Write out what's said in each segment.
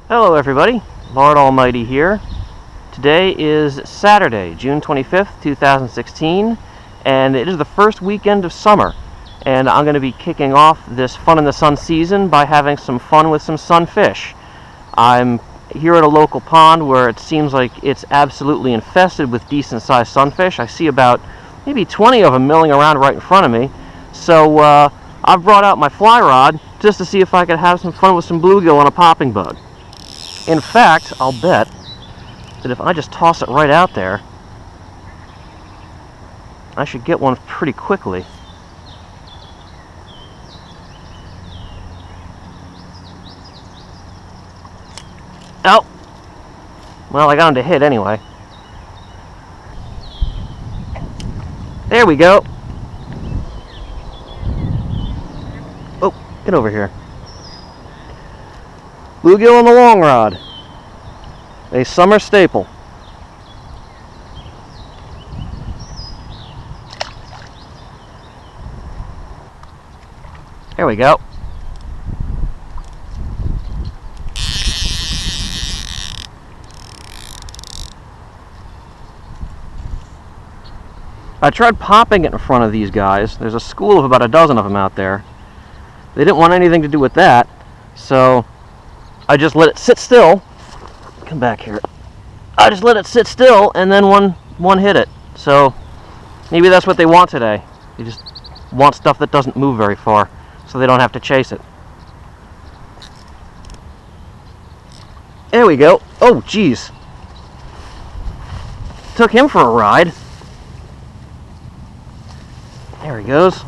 Hello everybody, Lord Almighty here. Today is Saturday, June 25th, 2016, and it is the first weekend of summer. And I'm going to be kicking off this Fun in the Sun season by having some fun with some sunfish. I'm here at a local pond where it seems like it's absolutely infested with decent-sized sunfish. I see about maybe 20 of them milling around right in front of me. So I've brought out my fly rod just to see if I could have some fun with some bluegill on a popping bug. In fact, I'll bet that if I just toss it right out there, I should get one pretty quickly. Oh! Well, I got him to hit anyway. There we go. Oh, get over here. Bluegill on the long rod. A summer staple. There we go. I tried popping it in front of these guys. There's a school of about a dozen of them out there. They didn't want anything to do with that, so I just let it sit still. Come back here. I just let it sit still, and then one hit it. So maybe that's what they want today. They just want stuff that doesn't move very far, so they don't have to chase it. There we go. Oh, geez. Took him for a ride. There he goes.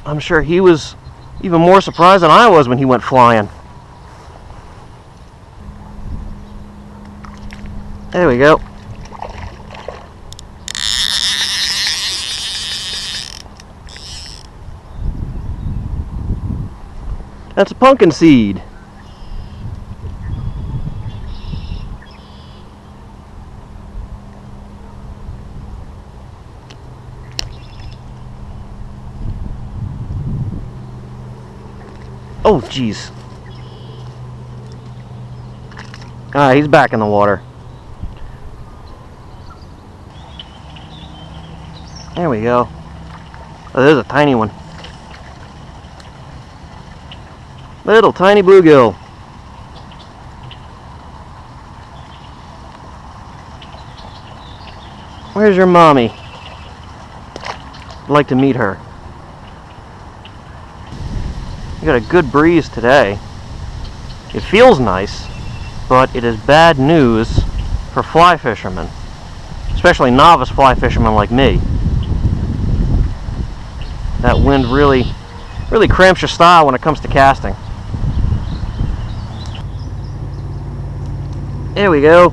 I'm sure he was even more surprised than I was when he went flying. There we go. That's a pumpkin seed. Oh, jeez. Alright, he's back in the water. There we go. Oh, there's a tiny one. Little tiny bluegill. Where's your mommy? I'd like to meet her. We got a good breeze today. It feels nice, but it is bad news for fly fishermen, especially novice fly fishermen like me. That wind really cramps your style when it comes to casting. There we go.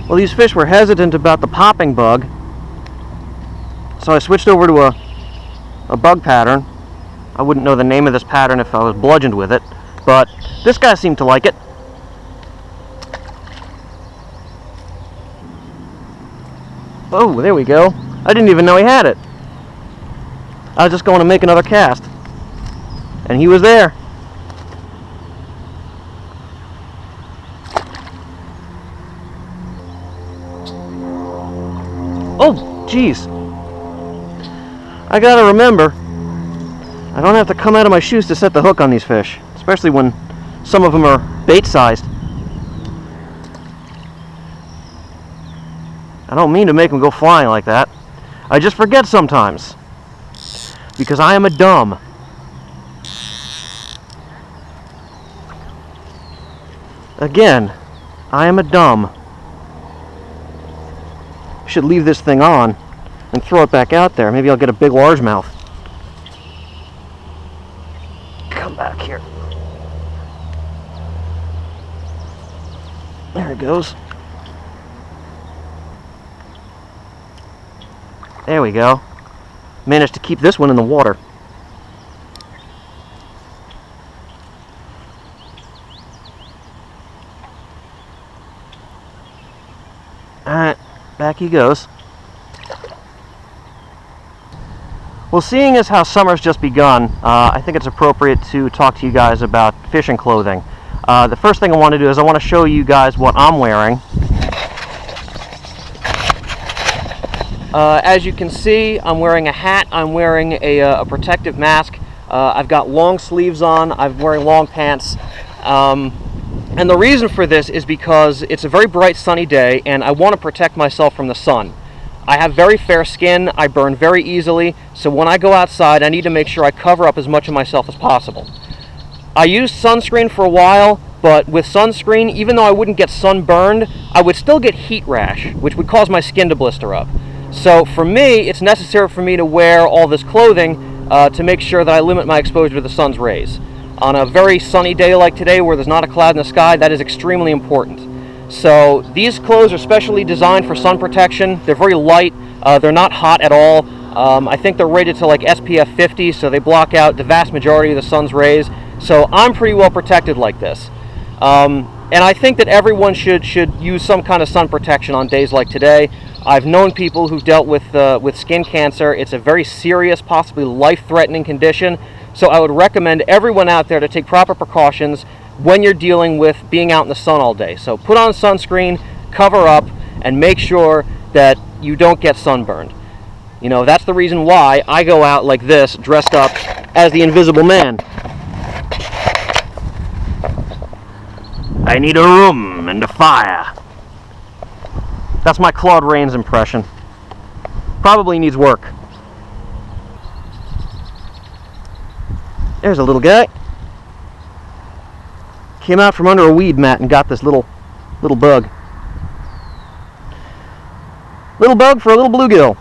Well, these fish were hesitant about the popping bug, so I switched over to a bug pattern. I wouldn't know the name of this pattern if I was bludgeoned with it, but this guy seemed to like it. Oh, there we go. I didn't even know he had it. I was just going to make another cast, and he was there. Oh, jeez. I gotta remember, I don't have to come out of my shoes to set the hook on these fish, especially when some of them are bait-sized. I don't mean to make them go flying like that. I just forget sometimes, because I am a dumb. Again, I am a dumb. Should leave this thing on and throw it back out there. Maybe I'll get a big largemouth. Come back here. There it goes. There we go. Managed to keep this one in the water. Alright, back he goes. Well, seeing as how summer's just begun, I think it's appropriate to talk to you guys about fishing clothing. The first thing I want to do is I want to show you guys what I'm wearing. As you can see, I'm wearing a hat, I'm wearing a protective mask, I've got long sleeves on, I'm wearing long pants. And the reason for this is because it's a very bright sunny day and I want to protect myself from the sun. I have very fair skin, I burn very easily, so when I go outside I need to make sure I cover up as much of myself as possible. I used sunscreen for a while, but with sunscreen, even though I wouldn't get sunburned, I would still get heat rash, which would cause my skin to blister up. So for me, it's necessary for me to wear all this clothing to make sure that I limit my exposure to the sun's rays. On a very sunny day like today where there's not a cloud in the sky, that is extremely important. So these clothes are specially designed for sun protection. They're very light, they're not hot at all. I think they're rated to like SPF 50, so they block out the vast majority of the sun's rays. So I'm pretty well protected like this. And I think that everyone should use some kind of sun protection on days like today. I've known people who've dealt with skin cancer. It's a very serious, possibly life-threatening condition. So I would recommend everyone out there to take proper precautions when you're dealing with being out in the sun all day. So put on sunscreen, cover up, and make sure that you don't get sunburned. You know, that's the reason why I go out like this, dressed up as the Invisible Man. I need a room and a fire. That's my Claude Rains impression. Probably needs work. There's a little guy. Came out from under a weed mat and got this little bug. Little bug for a little bluegill.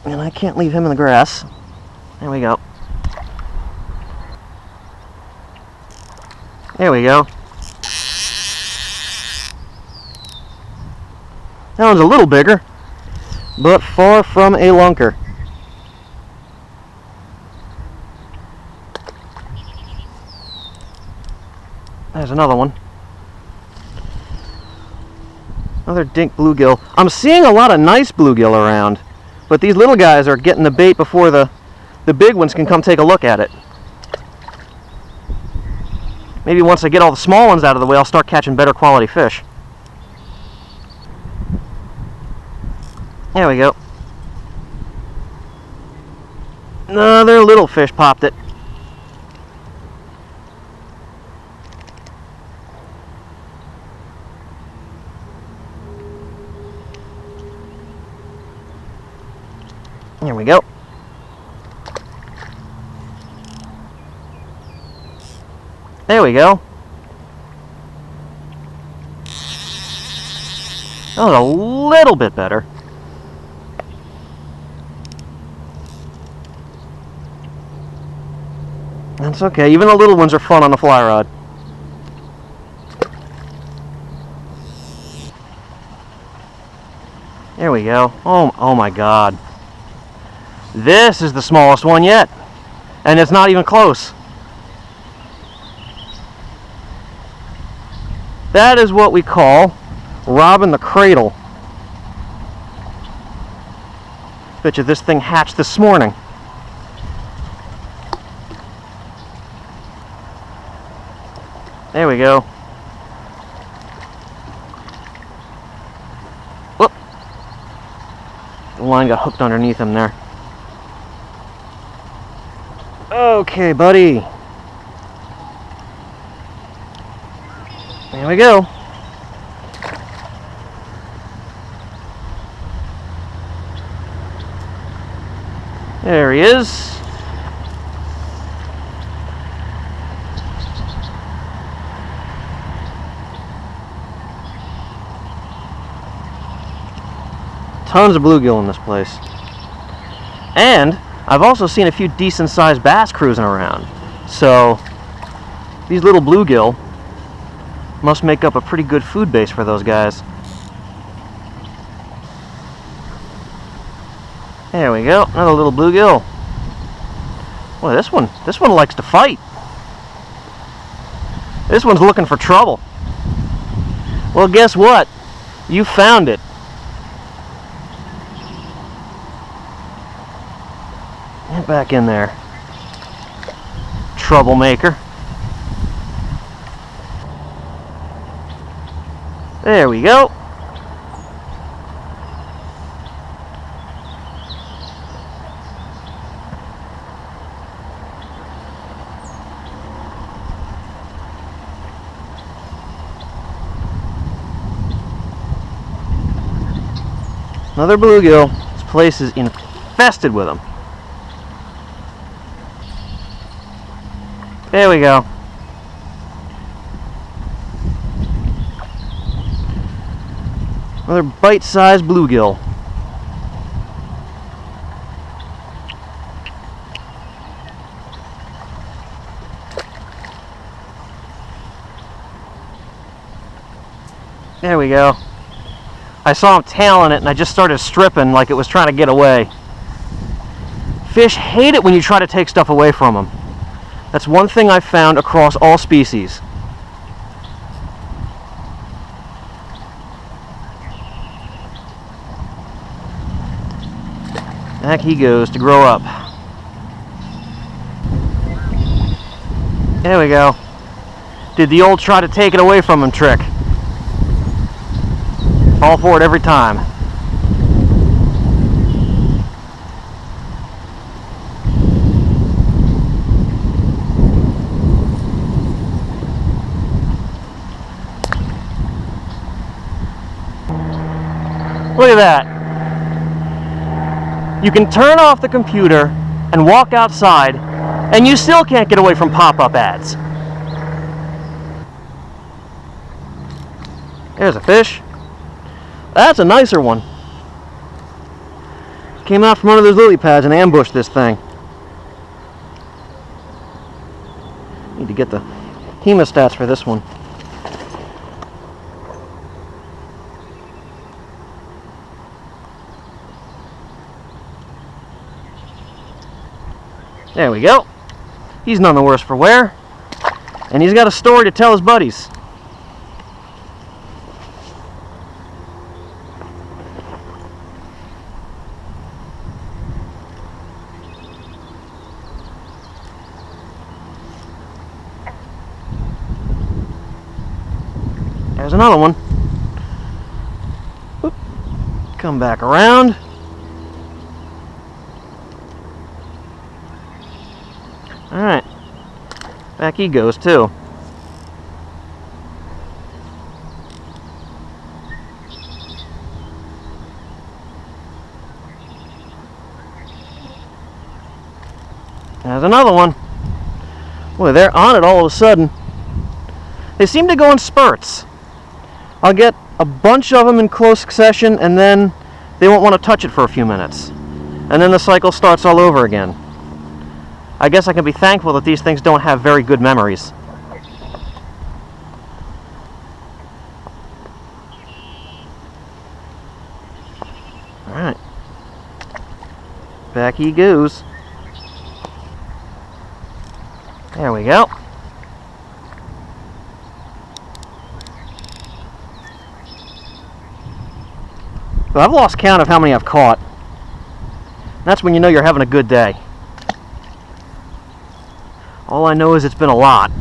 And I can't leave him in the grass. There we go. There we go. That one's a little bigger, but far from a lunker. There's another one. Another dink bluegill. I'm seeing a lot of nice bluegill around, but these little guys are getting the bait before the big ones can come take a look at it. Maybe once I get all the small ones out of the way, I'll start catching better quality fish. There we go. Another little fish popped it. There we go. There we go. That was a little bit better. That's okay. Even the little ones are fun on the fly rod. There we go. Oh my God. This is the smallest one yet. And it's not even close. That is what we call robbing the cradle. Bet you this thing hatched this morning. There we go. Whoop. The line got hooked underneath him there. Okay, buddy. There we go. There he is. Tons of bluegill in this place. And I've also seen a few decent-sized bass cruising around. So these little bluegill must make up a pretty good food base for those guys. There we go, another little bluegill. Boy, this one likes to fight. This one's looking for trouble. Well, guess what? You found it. Get back in there, troublemaker. There we go. Another bluegill. This place is infested with them. There we go. Another bite-sized bluegill. There we go. I saw him tailing it and I just started stripping like it was trying to get away. Fish hate it when you try to take stuff away from them. That's one thing I've found across all species. Back he goes to grow up. There we go. Did the old try to take it away from him trick. Fall for it every time. Look at that. You can turn off the computer and walk outside, and you still can't get away from pop-up ads. There's a fish. That's a nicer one. Came out from under those lily pads and ambushed this thing. Need to get the hemostats for this one. There we go. He's none the worse for wear. And he's got a story to tell his buddies. There's another one. Oop. Come back around. Alright. Back he goes too. There's another one. Boy, they're on it all of a sudden. They seem to go in spurts. I'll get a bunch of them in close succession, and then they won't want to touch it for a few minutes. And then the cycle starts all over again. I guess I can be thankful that these things don't have very good memories. Alright. Back he goes. There we go. Well, I've lost count of how many I've caught. That's when you know you're having a good day. All I know is it's been a lot.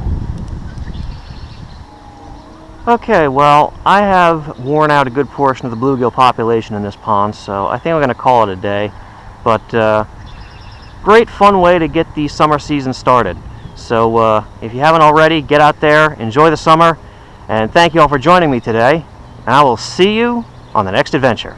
Okay, well, I have worn out a good portion of the bluegill population in this pond, so I think I'm going to call it a day. But great fun way to get the summer season started. So if you haven't already, get out there, enjoy the summer, and thank you all for joining me today. And I will see you on the next adventure.